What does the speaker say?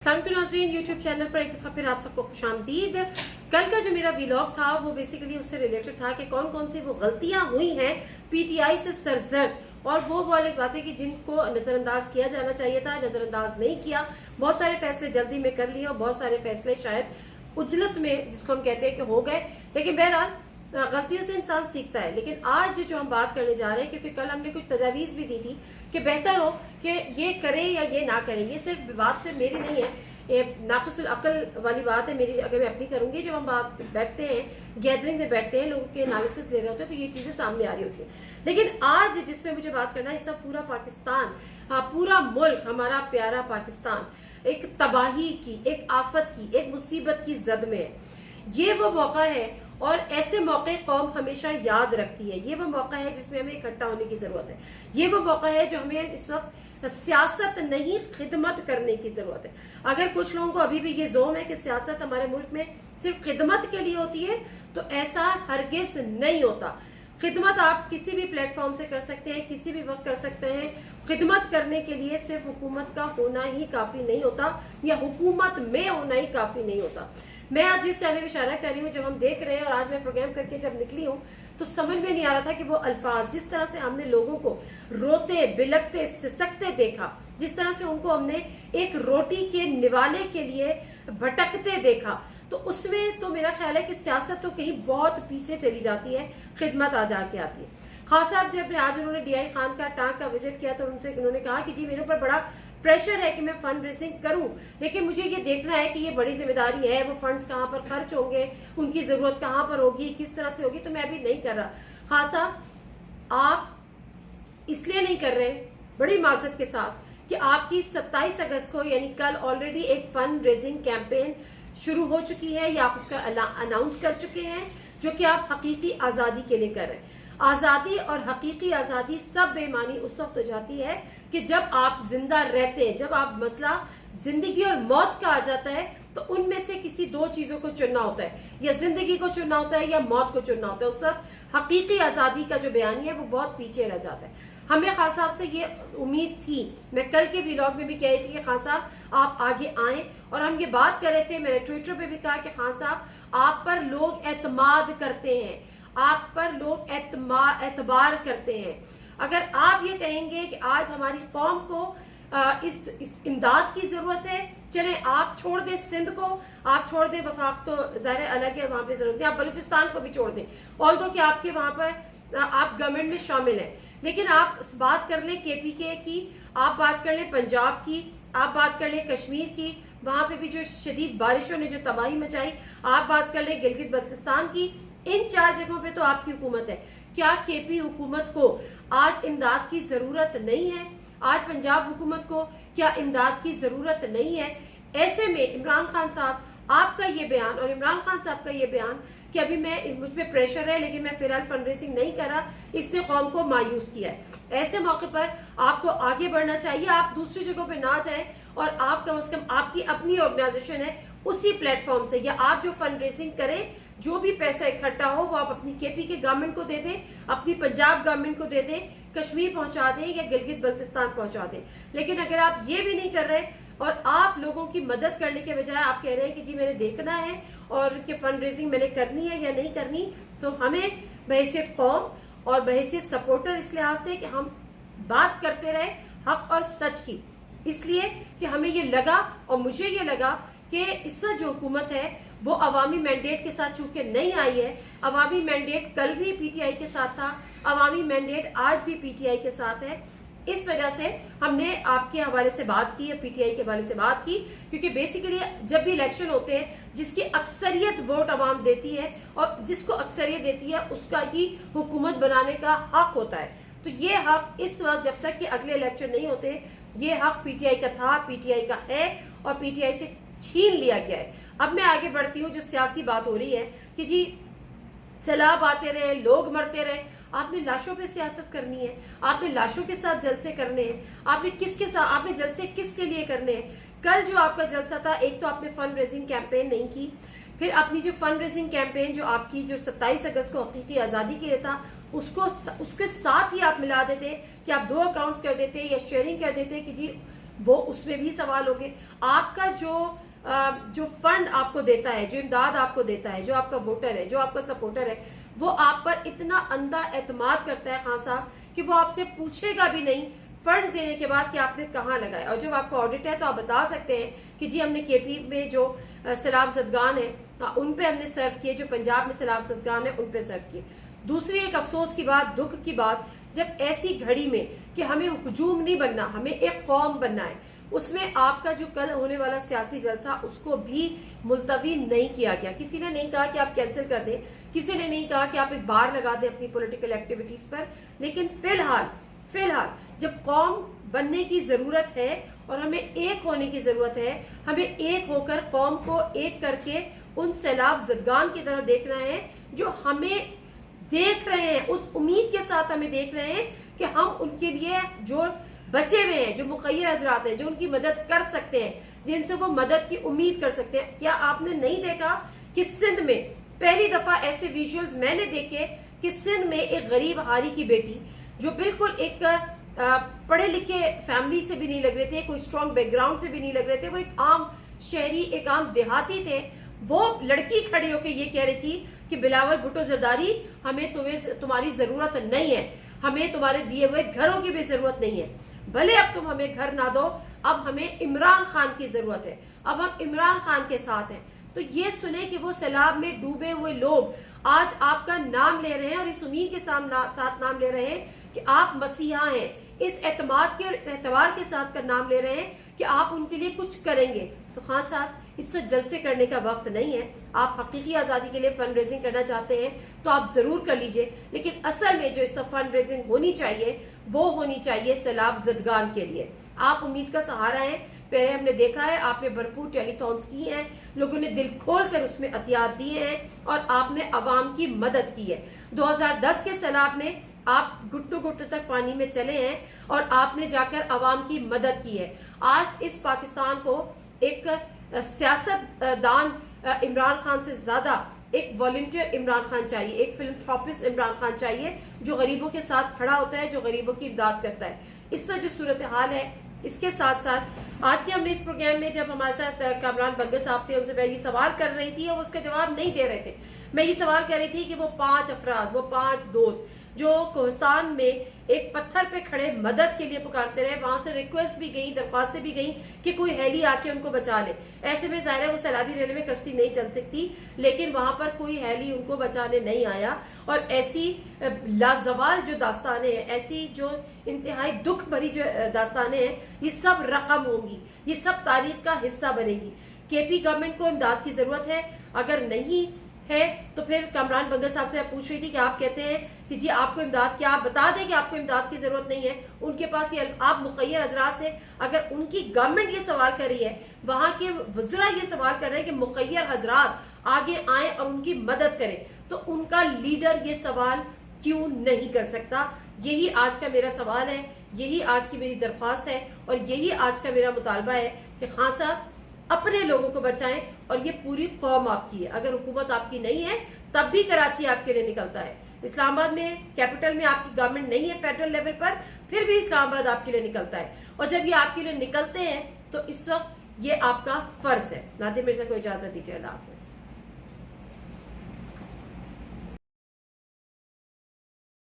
नाज़रीन YouTube channel पर एक दफ़ा फिर आप सबको खुशामदीद। कल का जो मेरा व्लॉग था वो बेसिकली उससे रिलेटेड था कि कौन कौन सी वो गलतियां हुई हैं पीटीआई से सरजद और वो वाली बातें कि जिनको नजरअंदाज किया जाना चाहिए था, नजरअंदाज नहीं किया। बहुत सारे फैसले जल्दी में कर लिए और बहुत सारे फैसले शायद उजलत में जिसको हम कहते हैं कि हो गए, लेकिन बहरहाल गलतियों से इंसान सीखता है। लेकिन आज जो हम बात करने जा रहे हैं, क्योंकि कल हमने कुछ तजावीज भी दी थी कि बेहतर हो कि ये करें या ये ना करें, ये सिर्फ बात से मेरी नहीं है, ये नाकुसुल अकल वाली बात है मेरी। अगर मैं अपनी करूंगी, जब हम बात बैठते हैं गैदरिंग से बैठते हैं, लोगों के एनालिसिस ले रहे होते हैं, तो ये चीजें सामने आ रही होती है। लेकिन आज जिसमें मुझे बात करना है, इस सब पूरा पाकिस्तान, पूरा मुल्क, हमारा प्यारा पाकिस्तान एक तबाही की, एक आफत की, एक मुसीबत की जद में है। ये वो मौका है और ऐसे मौके कौम हमेशा याद रखती है। ये वो मौका है जिसमें हमें इकट्ठा होने की जरूरत है। ये वो मौका है जो हमें इस वक्त सियासत नहीं खिदमत करने की जरूरत है। अगर कुछ लोगों को अभी भी ये जोम है कि सियासत हमारे मुल्क में सिर्फ खिदमत के लिए होती है, तो ऐसा हरगिज नहीं होता। खिदमत आप किसी भी प्लेटफॉर्म से कर सकते हैं, किसी भी वक्त कर सकते हैं। खिदमत करने के लिए सिर्फ हुकूमत का होना ही काफी नहीं होता या हुकूमत में होना ही काफी नहीं होता। मैं आज जिस चैनल में इशारा कर रही हूँ, जब हम देख रहे हैं और आज मैं प्रोग्राम करके जब निकली हूँ, तो समझ में नहीं आ रहा था कि वो अल्फाज, जिस तरह से हमने लोगों को रोते बिलकते सिसकते देखा, जिस तरह से उनको हमने एक रोटी के निवाले के लिए भटकते देखा, तो उसमें तो मेरा ख्याल है कि सियासत तो कहीं बहुत पीछे चली जाती है, खिदमत आ जाके आती है। खास साहब जब आज उन्होंने डीआई खान का टांग का विजिट किया, तो उनसे उन्होंने कहा कि जी मेरे ऊपर बड़ा प्रेशर है कि मैं फंड रेजिंग करूं, लेकिन मुझे ये देखना है कि ये बड़ी जिम्मेदारी है, वो फंड्स कहां पर खर्च होंगे, उनकी जरूरत कहां पर होगी, किस तरह से होगी, तो मैं अभी नहीं कर रहा। खास साहब आप इसलिए नहीं कर रहे, बड़ी माजरत के साथ, कि आपकी 27 अगस्त को यानी कल ऑलरेडी एक फंड रेजिंग कैंपेन शुरू हो चुकी है, या आप उसका अनाउंस कर चुके हैं, जो कि आप हकीकी आजादी के लिए कर रहे हैं। आजादी और हकीकी आजादी सब बेमानी उस वक्त हो जाती है कि जब आप जिंदा रहते हैं, जब आप मसला जिंदगी और मौत का आ जाता है, तो उनमें से किसी दो चीजों को चुनना होता है, या जिंदगी को चुनना होता है या मौत को चुनना होता है। उस वक्त हकीकी आजादी का जो बयान है वो बहुत पीछे रह जाता है। हमें खान साहब से ये उम्मीद थी, मैं कल के व्लॉग में भी कह रही थी कि खान साहब आप आगे आए, और हम ये बात कर रहे थे, मैंने ट्विटर पे भी कहा कि खान साहब आप पर लोग एतमाद करते हैं, आप पर लोग एतबार करते हैं। अगर आप ये कहेंगे कि आज हमारी कौम को इस इमदाद की जरूरत है, चले आप छोड़ दें सिंध को, आप छोड़ दें वफाक तो ज़ाहिर अलग है, वहां पे जरूरत है, आप बलूचिस्तान को भी छोड़ दें, ऑल्दो कि आपके वहां पर आप गवर्नमेंट में शामिल हैं, लेकिन आप बात कर लें केपीके की, आप बात कर लें पंजाब की, आप बात कर लें कश्मीर की, वहां पे भी जो शदीद बारिशों ने जो तबाही मचाई, आप बात कर लें गिलगित बल्तिस्तान की, इन 4 जगहों पे तो आपकी हुकूमत है। क्या केपी हुकूमत को आज इमदाद की जरूरत नहीं है? आज पंजाब हुकूमत को क्या इमदाद की जरूरत नहीं है? ऐसे में इमरान खान साहब आपका ये बयान और इमरान खान साहब का ये बयान कि अभी मुझ पे प्रेशर है लेकिन मैं फिलहाल फंड रेजिंग नहीं कर रहा, इसने कौम को मायूस किया है। ऐसे मौके पर आपको आगे बढ़ना चाहिए, आप दूसरी जगहों पे ना जाएं, और आप कम से कम आपकी अपनी ऑर्गेनाइजेशन है उसी प्लेटफॉर्म से, या आप जो फंड रेजिंग करें, जो भी पैसा इकट्ठा हो वो आप अपनी केपी के गवर्नमेंट को दे दें, अपनी पंजाब गवर्नमेंट को दे दें, कश्मीर पहुंचा दें या गिलगित बल्तिस्तान पहुंचा दें। लेकिन अगर आप ये भी नहीं कर रहे और आप लोगों की मदद करने के बजाय आप कह रहे हैं कि जी मैंने देखना है और कि फंड रेजिंग मैंने करनी है या नहीं करनी, तो हमें बहैसियत कौम और बहैसियत सपोर्टर इस लिहाज से कि हम बात करते रहे हक और सच की, इसलिए कि हमें ये लगा और मुझे ये लगा कि इस वक्त जो हुकूमत है वो अवामी मैंडेट के साथ चूंकि नहीं आई है। अवामी मैंडेट कल भी पीटीआई के साथ था, अवामी मैंडेट आज भी पीटीआई के साथ है। इस वजह से हमने आपके हवाले से बात की, पीटीआई के हवाले से बात की, क्योंकि बेसिकली जब भी इलेक्शन होते हैं जिसकी अक्सरियत वोट अवाम देती है और जिसको अक्सरियत देती है उसका ही हुकूमत बनाने का हक होता है। तो ये हक इस वक्त जब तक कि अगले इलेक्शन नहीं होते, ये हक पीटीआई का था, पीटीआई का है और पीटीआई से छीन लिया गया है। अब मैं आगे बढ़ती हूँ, जो सियासी बात हो रही है कि जी सैलाब आते रहे, लोग मरते रहे, आपने लाशों पे सियासत करनी है, आपने लाशों के साथ जलसे करने हैं, आपने किसके साथ, आपने जलसे किसके लिए करने हैं? कल जो आपका जलसा था, एक तो आपने फंड रेजिंग कैंपेन नहीं की, फिर अपनी जो फंड रेजिंग कैंपेन जो आपकी जो 27 अगस्त को हकीकी आजादी के लिए था, उसके साथ ही आप मिला देते कि आप 2 अकाउंट्स कर देते या शेयरिंग कर देते कि जी वो उसमें भी सवाल होंगे। आपका जो फंड आपको देता है, जो इमदाद आपको देता है, जो आपका वोटर है, जो आपका सपोर्टर है, वो आप पर इतना अंधा एतमाद करता है खान साहब कि वो आपसे पूछेगा भी नहीं फंड्स देने के बाद कि आपने कहाँ लगाया। और जब आपका ऑडिट है तो आप बता सकते हैं कि जी हमने केपी में जो सैलाब ज़दगान है उन पे हमने सर्व किए, जो पंजाब में सैलाब ज़दगान है उन पे सर्व किए। दूसरी एक अफसोस की बात, दुख की बात, जब ऐसी घड़ी में कि हमें हुजूम नहीं बनना, हमें एक कौम बनना है, उसमें आपका जो कल होने वाला सियासी जलसा उसको भी मुलतवी नहीं किया गया। किसी ने नहीं कहा कि आप कैंसिल कर दें, किसी ने नहीं कहा कि आप एक बार लगा दें अपनी पॉलिटिकल एक्टिविटीज पर, लेकिन फिलहाल जब कौम बनने की जरूरत है और हमें एक होने की जरूरत है, हमें एक होकर कौम को एक करके उन सैलाब ज़दगान की तरह देखना है जो हमें देख रहे हैं, उस उम्मीद के साथ हमें देख रहे हैं कि हम उनके लिए जो बचे हुए हैं, जो मुखय्यर हजरात हैं, जो उनकी मदद कर सकते हैं, जिनसे वो मदद की उम्मीद कर सकते हैं। क्या आपने नहीं देखा कि सिंध में पहली दफा ऐसे विजुअल्स मैंने देखे कि सिंध में एक गरीब हारी की बेटी जो बिल्कुल एक पढ़े लिखे फैमिली से भी नहीं लग रहे थे, कोई स्ट्रॉन्ग बैकग्राउंड से भी नहीं लग रहे थे, वो एक आम शहरी, एक आम देहाती थे, वो लड़की खड़ी होकर ये कह रही थी कि बिलावल भुट्टो जरदारी, हमें तुम्हारी जरूरत नहीं है, हमें तुम्हारे दिए हुए घरों की भी जरूरत नहीं है, भले अब तुम हमें घर ना दो, अब हमें इमरान खान की जरूरत है, अब हम इमरान खान के साथ हैं। तो ये सुने कि वो सैलाब में डूबे हुए लोग आज आपका नाम ले रहे हैं और इस उम्मीद के साथ नाम ले रहे हैं कि आप मसीहा हैं, इस एतमाद के और इस एतवार के साथ का नाम ले रहे हैं कि आप उनके लिए कुछ करेंगे। तो खान साहब, इससे जलसे करने का वक्त नहीं है। आप हकीकी आजादी के लिए फंड रेजिंग करना चाहते हैं तो आप जरूर कर लीजिए, लेकिन असल में जो इसका फंड रेजिंग होनी चाहिए वो होनी चाहिए सैलाब ज़दगान के लिए। आप उम्मीद का सहारा हैं, पहले हमने देखा है आपने भरपूर टेलीथॉन्स की हैं, लोगों ने दिल खोल कर उसमें एहतियात दिए हैं और आपने अवाम की मदद की है। 2010 के सैलाब में आप घुटनों घुटनों तक पानी में चले हैं और आपने जाकर अवाम की मदद की है। आज इस पाकिस्तान को एक सियासतदान इमरान खान से ज्यादा एक वॉलंटियर इमरान खान चाहिए, एक फिलंथ्रोपिस्ट इमरान खान चाहिए जो गरीबों के साथ खड़ा होता है, जो गरीबों की इमदाद करता है। इससे जो सूरत हाल है, इसके साथ साथ आज के हमने इस प्रोग्राम में जब हमारे साथ कामरान बंगर साहब थे, उनसे मैं ये सवाल कर रही थी और वो उसका जवाब नहीं दे रहे थे। मैं ये सवाल कर रही थी कि वो 5 अफराद, वो 5 दोस्त जो कोहिस्तान में एक पत्थर पे खड़े मदद के लिए पुकारते रहे, वहां से रिक्वेस्ट भी गई, दरख्वास्तें भी गई कि कोई हेली आके उनको बचा ले। ऐसे में जाहिर है वो सैलाबी रेलवे में कश्ती नहीं चल सकती, लेकिन वहां पर कोई हेली उनको बचाने नहीं आया। और ऐसी लाजवाल जो दास्तानें हैं, ऐसी जो इंतहाई दुख भरी जो दास्तानें हैं, ये सब रकम होंगी, ये सब तारीख का हिस्सा बनेगी। केपी गवर्नमेंट को इमदाद की जरूरत है, अगर नहीं है तो फिर कामरान बंगर साहब से पूछ रही थी कि आप कहते हैं कि जी आपको इमदाद, क्या आप बता दें कि आपको इमदाद की जरूरत नहीं है। उनके पास ये आप मुखय्यर हजरात से, अगर उनकी गवर्नमेंट ये सवाल कर रही है, वहां के वज़रा ये सवाल कर रहे हैं कि मुखय्यर हजरात आगे आए और उनकी मदद करें, तो उनका लीडर ये सवाल क्यों नहीं कर सकता? यही आज का मेरा सवाल है, यही आज की मेरी दरख्वास्त है और यही आज का मेरा मुतालबा है कि खान साहब अपने लोगों को बचाएं और ये पूरी कौम आपकी है। अगर हुकूमत आपकी नहीं है तब भी कराची आपके लिए निकलता है। इस्लामाबाद में, कैपिटल में आपकी गवर्नमेंट नहीं है फेडरल लेवल पर, फिर भी इस्लामाबाद आपके लिए निकलता है। और जब ये आपके लिए निकलते हैं तो इस वक्त ये आपका फर्ज है। नादिर मिर्जा को इजाजत दीजिए। अल्लाह हाफिज।